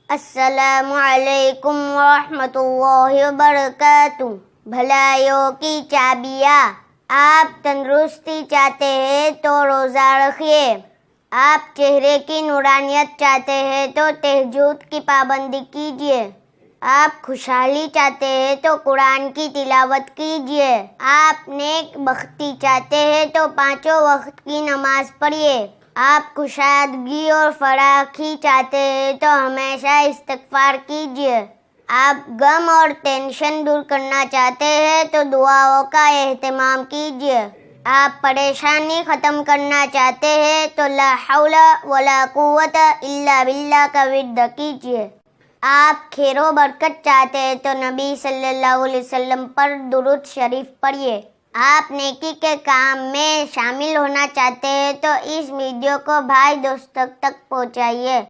السلام علیکم ورحمۃ اللہ وبرکاتہ۔ بھلائیوں کی چابیاں۔ آپ تندرستی چاہتے ہیں تو روزہ رکھیے۔ آپ چہرے کی نورانیت چاہتے ہیں تو تہجد کی پابندی کیجیے۔ آپ خوشحالی چاہتے ہیں تو قرآن کی تلاوت کیجیے۔ آپ نیک بختی چاہتے ہیں تو 5 وقت کی نماز پڑھیے۔ آپ کشادگی اور فراخی چاہتے ہیں تو ہمیشہ استغفار کیجیے۔ آپ غم اور ٹینشن دور کرنا چاہتے ہیں تو دعاؤں کا اہتمام کیجیے۔ آپ پریشانی ختم کرنا چاہتے ہیں تو لا حول ولا قوت الا باللہ کا ورد کیجیے۔ آپ خیر و برکت چاہتے ہیں تو نبی صلی اللہ علیہ وسلم پر درود شریف پڑھیے۔ آپ نیکی کے کام میں شامل ہونا چاہتے ہیں تو اس ویڈیو کو بھائی دوستوں تک پہنچائیے۔